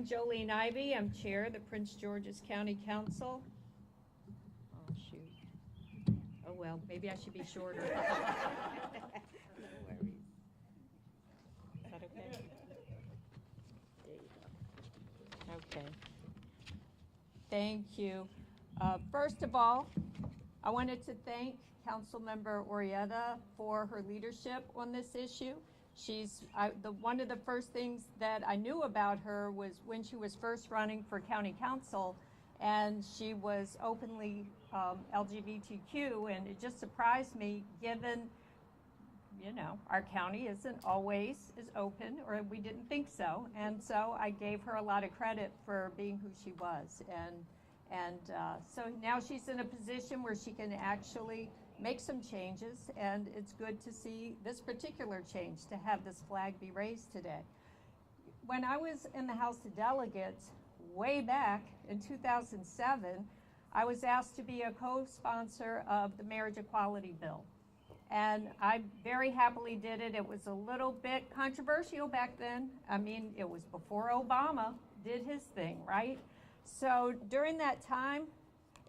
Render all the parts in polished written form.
Jolene Ivy. I'm chair of the Prince George's County Council. Oh, shoot. Oh, well, maybe I should be shorter. No worries. Is that okay? There you go. Okay. Thank you. First of all, I wanted to thank Councilmember Orietta for her leadership on this issue. One of the first things that I knew about her was when she was first running for county council, and she was openly LGBTQ, and it just surprised me given, you know, our county isn't always as open, or we didn't think so, and so I gave her a lot of credit for being who she was, and so now she's in a position where she can actually make some changes, and it's good to see this particular change, to have this flag be raised today. When I was in the House of Delegates way back in 2007, I was asked to be a co-sponsor of the marriage equality bill. And I very happily did it. It was a little bit controversial back then. I mean, it was before Obama did his thing, right? So during that time,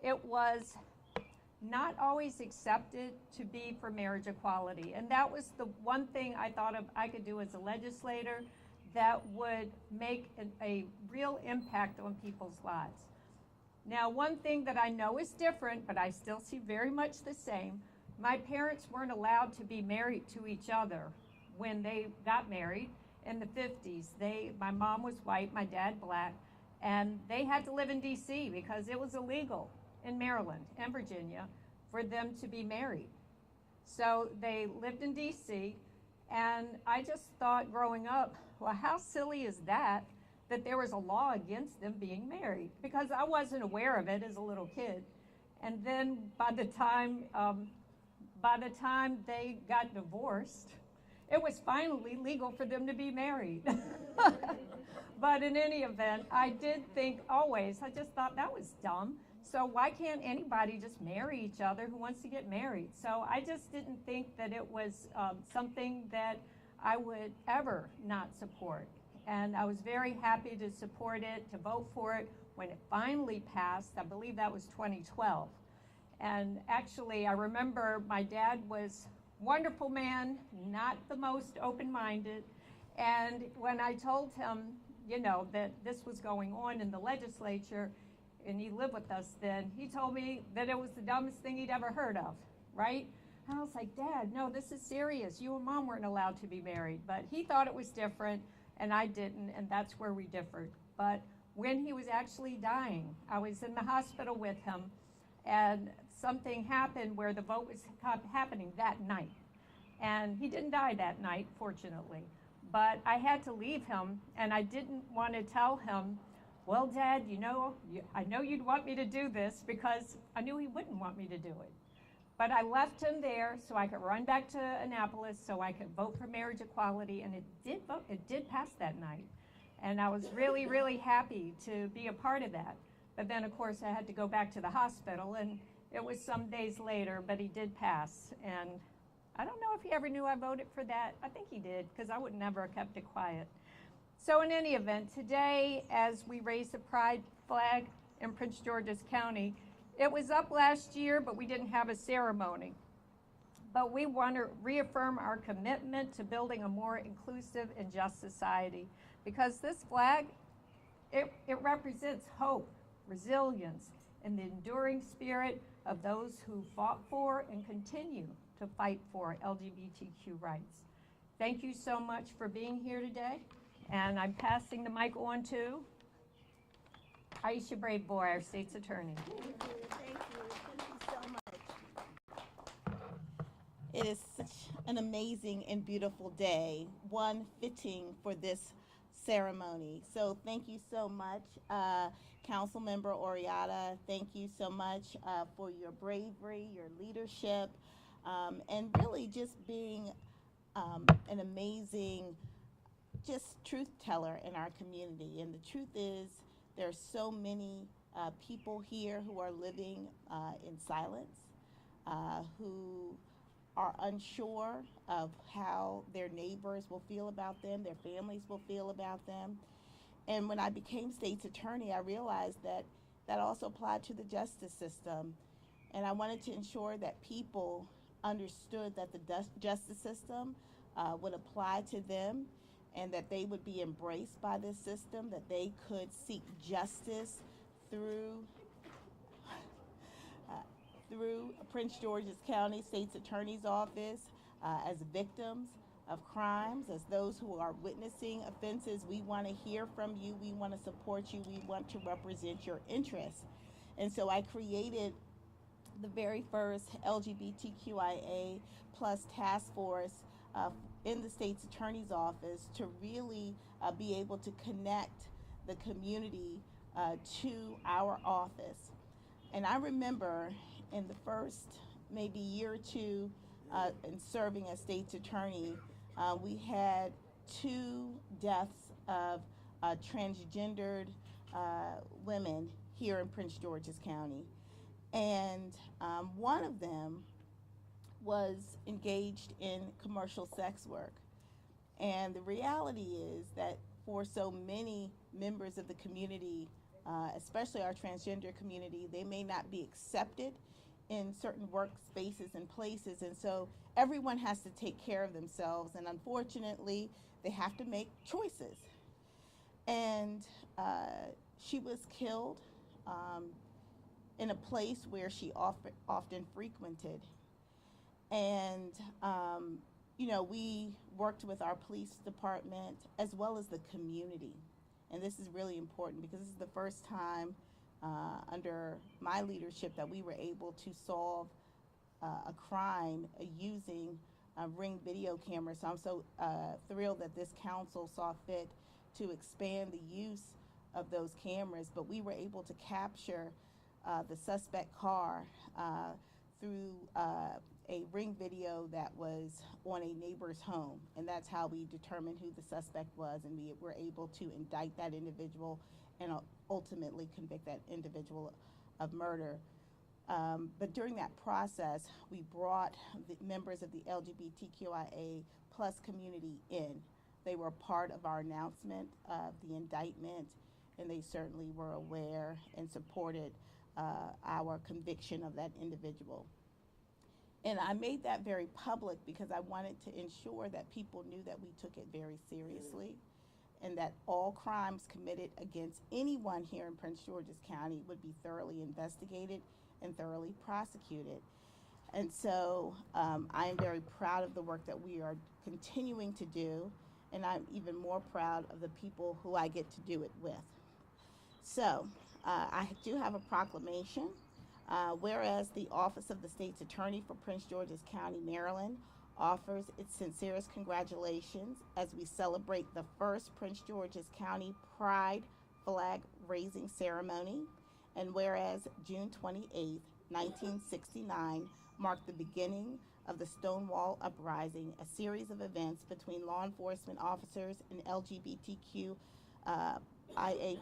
it was not always accepted to be for marriage equality. And that was the one thing I thought I could do as a legislator that would make a real impact on people's lives. Now, one thing that I know is different, but I still see very much the same, my parents weren't allowed to be married to each other when they got married in the 50s. My mom was white, my dad black, and they had to live in DC because it was illegal in Maryland and Virginia for them to be married. So they lived in DC, and I just thought growing up, well, how silly is that there was a law against them being married? Because I wasn't aware of it as a little kid. And then by the time they got divorced, it was finally legal for them to be married. But in any event, I did think always, I just thought that was dumb. So why can't anybody just marry each other who wants to get married? So I just didn't think that it was something that I would ever not support. And I was very happy to support it, to vote for it when it finally passed. I believe that was 2012. And actually, I remember my dad was a wonderful man, not the most open-minded. And when I told him, you know, that this was going on in the legislature, and he lived with us then, he told me that it was the dumbest thing he'd ever heard of, right? And I was like, Dad, no, this is serious. You and Mom weren't allowed to be married. But he thought it was different, and I didn't, and that's where we differed. But when he was actually dying, I was in the hospital with him, and something happened where the vote was happening that night. And he didn't die that night, fortunately. But I had to leave him, and I didn't want to tell him, well, Dad, you know, I know you'd want me to do this, because I knew he wouldn't want me to do it. But I left him there so I could run back to Annapolis so I could vote for marriage equality, and it did pass that night. And I was really, really happy to be a part of that. But then, of course, I had to go back to the hospital, and it was some days later, but he did pass. And I don't know if he ever knew I voted for that. I think he did, because I would never have kept it quiet. So in any event, today, as we raise the pride flag in Prince George's County, it was up last year, but we didn't have a ceremony. But we want to reaffirm our commitment to building a more inclusive and just society, because this flag, it represents hope, resilience, and the enduring spirit of those who fought for and continue to fight for LGBTQ rights. Thank you so much for being here today, and I'm passing the mic on to Aisha Braveboy, our state's attorney. Thank you so much. It is such an amazing and beautiful day, one fitting for this ceremony. So thank you so much, Councilmember Orietta. Thank you so much for your bravery, your leadership, and really just being an amazing truth teller in our community. And the truth is, there are so many people here who are living in silence, who are unsure of how their neighbors will feel about them, their families will feel about them. And when I became state's attorney, I realized that that also applied to the justice system. And I wanted to ensure that people understood that the justice system would apply to them and that they would be embraced by this system, that they could seek justice through through Prince George's County State's Attorney's Office as victims of crimes, as those who are witnessing offenses. We want to hear from you. We want to support you. We want to represent your interests. And so I created the very first LGBTQIA plus task force in the state's attorney's office to really be able to connect the community to our office. And I remember in the first maybe year or two in serving as state's attorney, we had 2 deaths of transgendered women here in Prince George's County. And one of them was engaged in commercial sex work. And the reality is that for so many members of the community, especially our transgender community, they may not be accepted in certain workspaces and places. And so everyone has to take care of themselves. And unfortunately, they have to make choices. And she was killed in a place where she often frequented. And, we worked with our police department as well as the community. And this is really important because this is the first time under my leadership that we were able to solve a crime using Ring video cameras. So I'm so thrilled that this council saw fit to expand the use of those cameras, but we were able to capture the suspect car through a Ring video that was on a neighbor's home, and that's how we determined who the suspect was, and we were able to indict that individual and ultimately convict that individual of murder. But during that process, we brought the members of the LGBTQIA plus community in. They were part of our announcement of the indictment, and they certainly were aware and supported our conviction of that individual. And I made that very public because I wanted to ensure that people knew that we took it very seriously and that all crimes committed against anyone here in Prince George's County would be thoroughly investigated and thoroughly prosecuted. And so I am very proud of the work that we are continuing to do, and I'm even more proud of the people who I get to do it with. So I do have a proclamation. Whereas the Office of the State's Attorney for Prince George's County, Maryland, offers its sincerest congratulations as we celebrate the first Prince George's County Pride flag raising ceremony. And whereas June 28, 1969 marked the beginning of the Stonewall Uprising, a series of events between law enforcement officers and LGBTQIA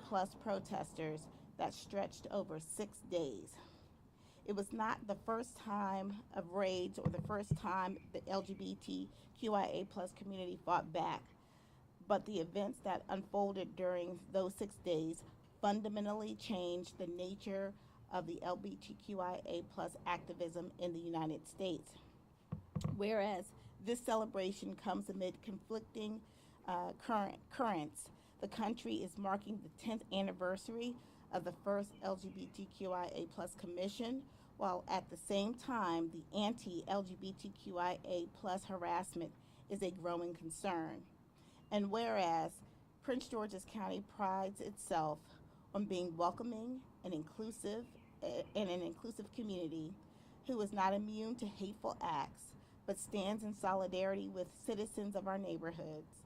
plus protesters that stretched over 6 days. It was not the first time of raids or the first time the LGBTQIA plus community fought back, but the events that unfolded during those 6 days fundamentally changed the nature of the LGBTQIA plus activism in the United States. Whereas this celebration comes amid conflicting currents, the country is marking the 10th anniversary of the first LGBTQIA plus commission, while at the same time the anti-LGBTQIA plus harassment is a growing concern. And whereas Prince George's County prides itself on being welcoming and inclusive in an inclusive community who is not immune to hateful acts, but stands in solidarity with citizens of our neighborhoods.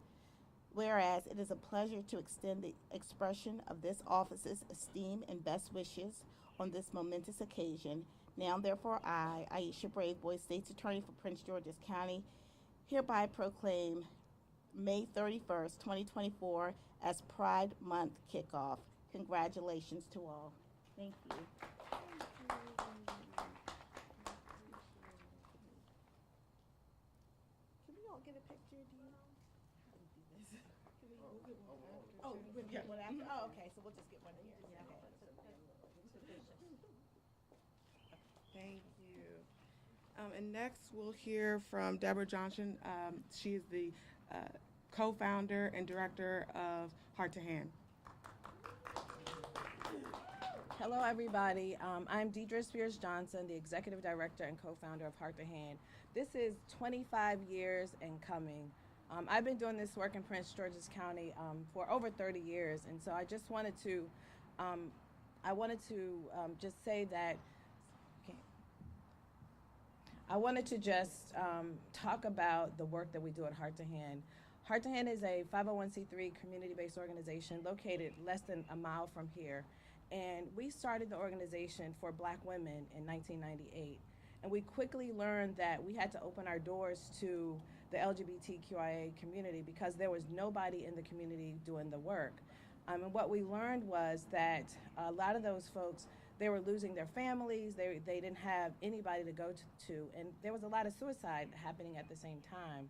Whereas it is a pleasure to extend the expression of this office's esteem and best wishes on this momentous occasion. Now, therefore, I, Aisha Brave Boy, State's Attorney for Prince George's County, hereby proclaim May 31st, 2024 as Pride Month kickoff. Congratulations to all. Thank you. Can we all get a picture? Do you? Can we all get one after? Oh, we'll get one after? Oh, okay, so we'll just get one here. Thank you. And next, we'll hear from Deborah Johnson. She is the co-founder and director of Heart to Hand. Hello, everybody. I'm Deidre Spears Johnson, the executive director and co-founder of Heart to Hand. This is 25 years and coming. I've been doing this work in Prince George's County for over 30 years, and so I just wanted to, just say that. I wanted to just talk about the work that we do at Heart to Hand. Heart to Hand is a 501c3 community-based organization located less than a mile from here. And we started the organization for Black women in 1998. And we quickly learned that we had to open our doors to the LGBTQIA community because there was nobody in the community doing the work. And what we learned was that a lot of those folks, they were losing their families, they didn't have anybody to go to, and there was a lot of suicide happening at the same time.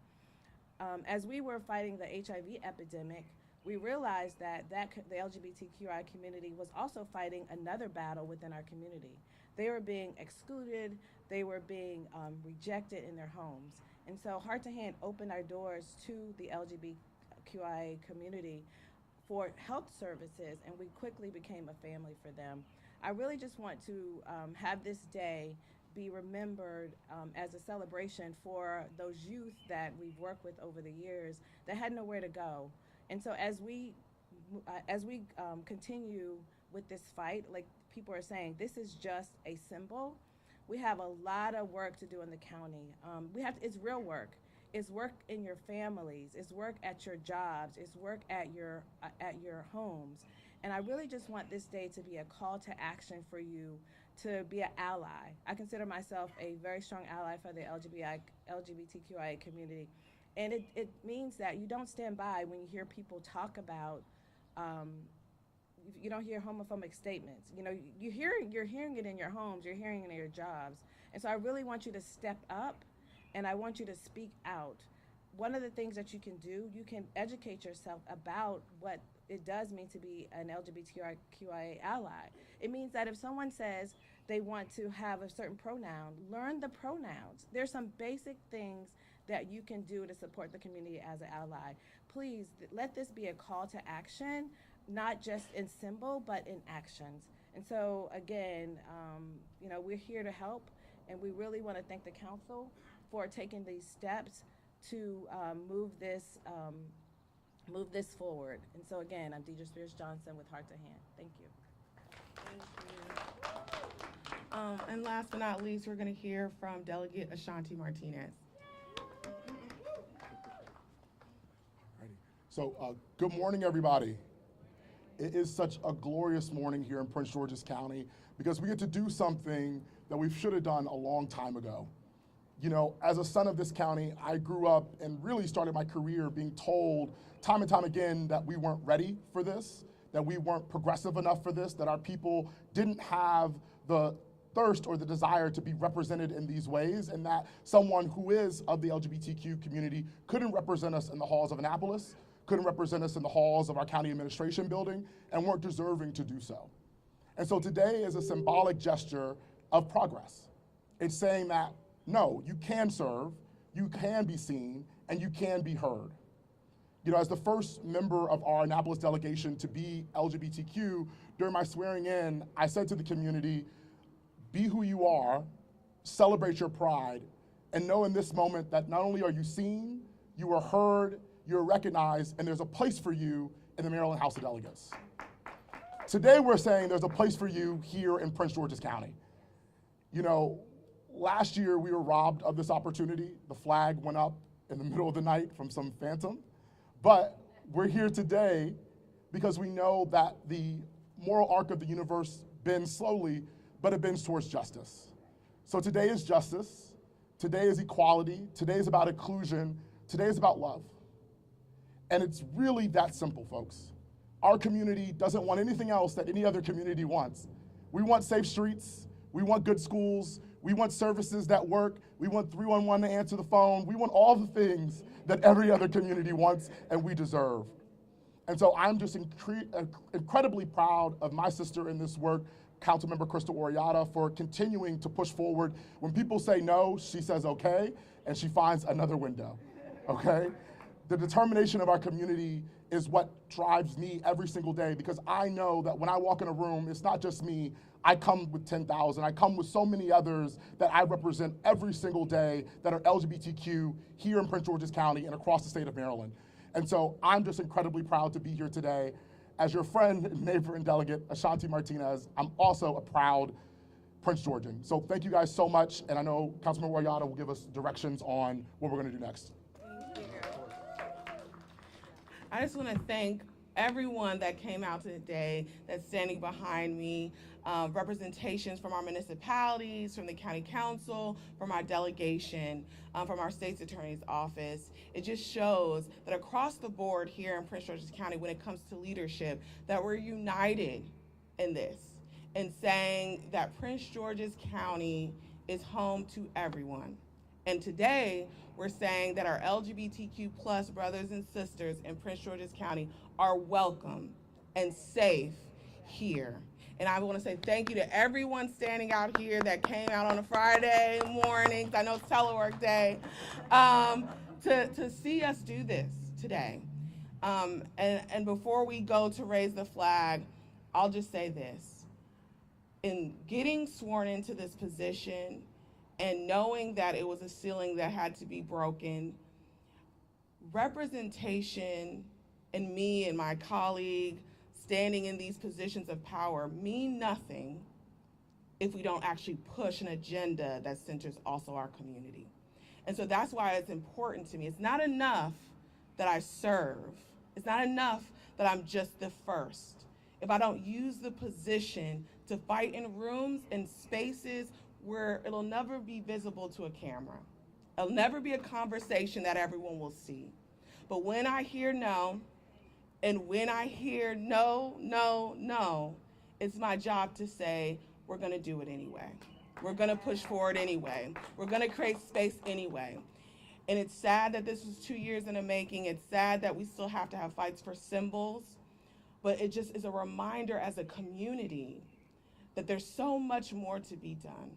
As we were fighting the HIV epidemic, we realized that the LGBTQI community was also fighting another battle within our community. They were being excluded, they were being rejected in their homes. And so Heart to Hand opened our doors to the LGBTQIA community for health services, and we quickly became a family for them. I really just want to have this day be remembered as a celebration for those youth that we've worked with over the years that had nowhere to go. And so as we continue with this fight, like people are saying, this is just a symbol. We have a lot of work to do in the county. It's real work. It's work in your families. It's work at your jobs. It's work at your homes. And I really just want this day to be a call to action for you to be an ally. I consider myself a very strong ally for the LGBTQIA community. And it means that you don't stand by when you hear people talk about, you don't hear homophobic statements. You know, you're hearing it in your homes, you're hearing it in your jobs. And so I really want you to step up, and I want you to speak out. One of the things that you can do, you can educate yourself about what it does mean to be an LGBTQIA ally. It means that if someone says they want to have a certain pronoun, learn the pronouns. There's some basic things that you can do to support the community as an ally. Please let this be a call to action, not just in symbol, but in actions. And so again, we're here to help, and we really want to thank the council for taking these steps to move this forward. And so again, I'm Deidre Spears Johnson with Heart to Hand. Thank you. Thank you. And last but not least, we're going to hear from Delegate Ashanti Martinez. So good morning, everybody. It is such a glorious morning here in Prince George's County because we get to do something that we should have done a long time ago. You know, as a son of this county, I grew up and really started my career being told time and time again that we weren't ready for this, that we weren't progressive enough for this, that our people didn't have the thirst or the desire to be represented in these ways, and that someone who is of the LGBTQ community couldn't represent us in the halls of Annapolis, couldn't represent us in the halls of our county administration building, and weren't deserving to do so. And so today is a symbolic gesture of progress. It's saying that, no, you can serve, you can be seen, and you can be heard. You know, as the first member of our Annapolis delegation to be LGBTQ, during my swearing in, I said to the community, be who you are, celebrate your pride, and know in this moment that not only are you seen, you are heard, you're recognized, and there's a place for you in the Maryland House of Delegates. Today we're saying there's a place for you here in Prince George's County. You know, last year we were robbed of this opportunity. The flag went up in the middle of the night from some phantom. But we're here today because we know that the moral arc of the universe bends slowly, but it bends towards justice. So today is justice, today is equality, today is about inclusion, today is about love. And it's really that simple, folks. Our community doesn't want anything else that any other community wants. We want safe streets, we want good schools, we want services that work, we want 311 to answer the phone, we want all the things that every other community wants and we deserve. And so I'm just incredibly proud of my sister in this work, Councilmember Crystal Oriata, for continuing to push forward. When people say no, she says okay, and she finds another window, okay? The determination of our community is what drives me every single day, because I know that when I walk in a room, it's not just me. I come with 10,000. I come with so many others that I represent every single day that are LGBTQ here in Prince George's County and across the state of Maryland. And so I'm just incredibly proud to be here today. As your friend, neighbor, and delegate, Ashanti Martinez, I'm also a proud Prince Georgian. So thank you guys so much, and I know Councilman Wariata will give us directions on what we're gonna do next. I just want to thank everyone that came out today, that's standing behind me, representations from our municipalities, from the county council, from our delegation, from our state's attorney's office. It just shows that across the board here in Prince George's County, when it comes to leadership, that we're united in this and saying that Prince George's County is home to everyone. And today, we're saying that our LGBTQ plus brothers and sisters in Prince George's County are welcome and safe here. And I want to say thank you to everyone standing out here that came out on a Friday morning, 'cause I know it's telework day, to see us do this today. And before we go to raise the flag, I'll just say this. In getting sworn into this position, and knowing that it was a ceiling that had to be broken, representation and me and my colleague standing in these positions of power mean nothing if we don't actually push an agenda that centers also our community. And so that's why it's important to me. It's not enough that I serve. It's not enough that I'm just the first. If I don't use the position to fight in rooms and spaces where it'll never be visible to a camera. It'll never be a conversation that everyone will see. But when I hear no, and when I hear no, no, no, it's my job to say, we're gonna do it anyway. We're gonna push forward anyway. We're gonna create space anyway. And it's sad that this was 2 years in the making. It's sad that we still have to have fights for symbols, but it just is a reminder as a community that there's so much more to be done.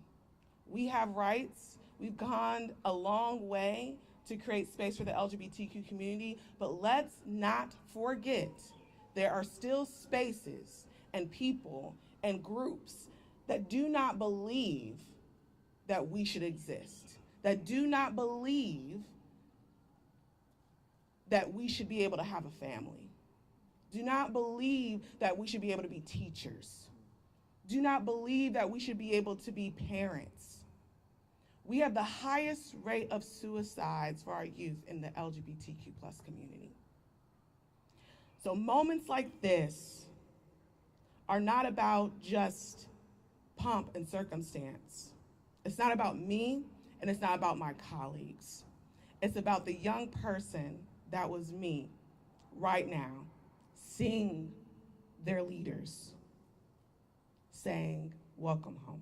We have rights. We've gone a long way to create space for the LGBTQ community, but let's not forget there are still spaces and people and groups that do not believe that we should exist, that do not believe that we should be able to have a family, do not believe that we should be able to be teachers, do not believe that we should be able to be parents. We have the highest rate of suicides for our youth in the LGBTQ plus community. So moments like this are not about just pomp and circumstance. It's not about me, and it's not about my colleagues. It's about the young person that was me right now, seeing their leaders saying, welcome home.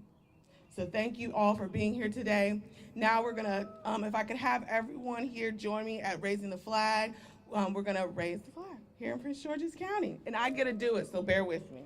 So thank you all for being here today. Now we're gonna, if I could have everyone here join me at raising the flag, we're gonna raise the flag here in Prince George's County. And I get to do it, so bear with me.